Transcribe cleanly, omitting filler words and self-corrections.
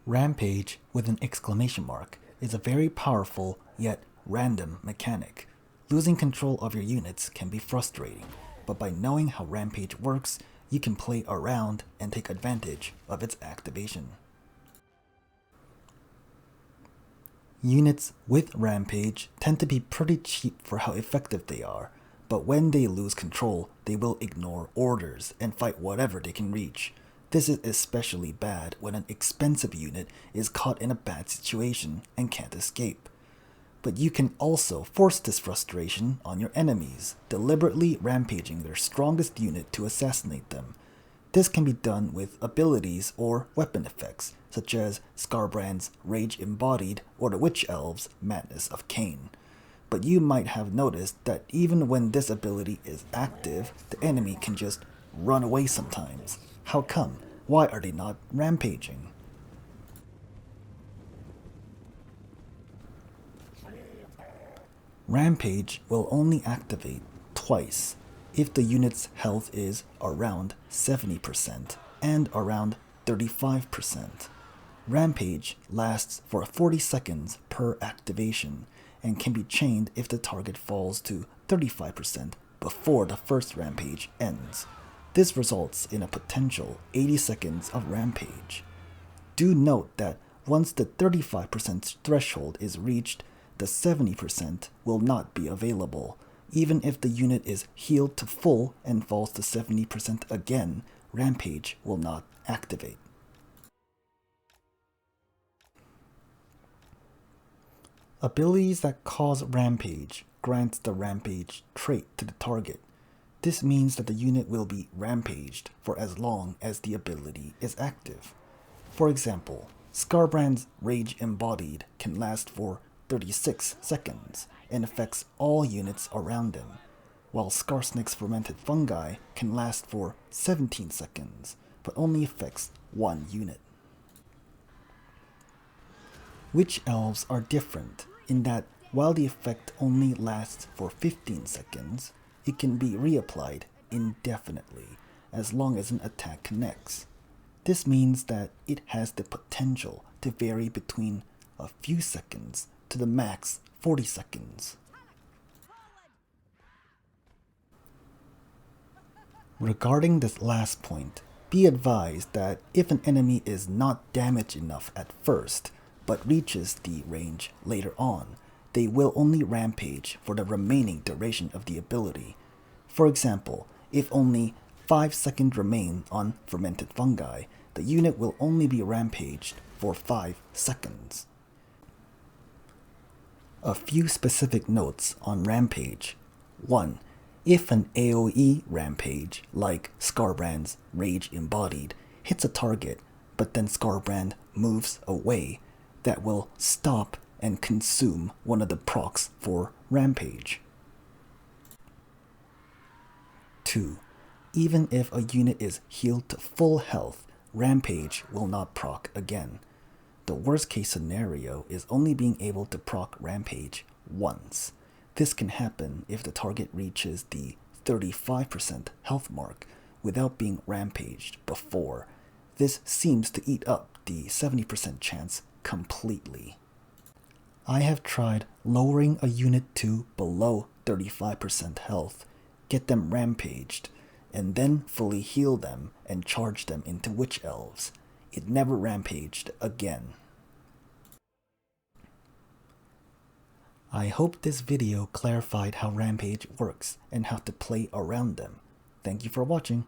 Rampage with an exclamation mark is a very powerful yet random mechanic. Losing control of your units can be frustrating, but by knowing how Rampage works, you can play around and take advantage of its activation. Units with Rampage tend to be pretty cheap for how effective they are, but when they lose control, they will ignore orders and fight whatever they can reach. This is especially bad when an expensive unit is caught in a bad situation and can't escape. But you can also force this frustration on your enemies, deliberately rampaging their strongest unit to assassinate them. This can be done with abilities or weapon effects, such as Skarbrand's Rage Embodied or the Witch Elf's Madness of Cain. But you might have noticed that even when this ability is active, the enemy can just run away sometimes. How come? Why are they not rampaging? Rampage will only activate twice if the unit's health is around 70% and around 35%. Rampage lasts for 40 seconds per activation and can be chained if the target falls to 35% before the first rampage ends. This results in a potential 80 seconds of Rampage. Do note that once the 35% threshold is reached, the 70% will not be available. Even if the unit is healed to full and falls to 70% again, Rampage will not activate. Abilities that cause Rampage grants the Rampage trait to the target. This means that the unit will be rampaged for as long as the ability is active. For example, Skarbrand's Rage Embodied can last for 36 seconds and affects all units around him, while Skarsnik's Fermented Fungi can last for 17 seconds, but only affects one unit. Witch Elves are different in that while the effect only lasts for 15 seconds, it can be reapplied indefinitely as long as an attack connects. This means that it has the potential to vary between a few seconds to the max 40 seconds. Regarding this last point, be advised that if an enemy is not damaged enough at first, but reaches the range later on, they will only rampage for the remaining duration of the ability. For example, if only 5 seconds remain on Fermented Fungi, the unit will only be rampaged for 5 seconds. A few specific notes on Rampage. 1. If an AoE Rampage, like Skarbrand's Rage Embodied, hits a target, but then Skarbrand moves away, that will stop and consume one of the procs for Rampage. 2. Even if a unit is healed to full health, Rampage will not proc again. The worst case scenario is only being able to proc Rampage once. This can happen if the target reaches the 35% health mark without being rampaged before. This seems to eat up the 70% chance completely. I have tried lowering a unit to below 35% health, get them rampaged, and then fully heal them and charge them into Witch Elves. It never rampaged again. I hope this video clarified how Rampage works and how to play around them. Thank you for watching.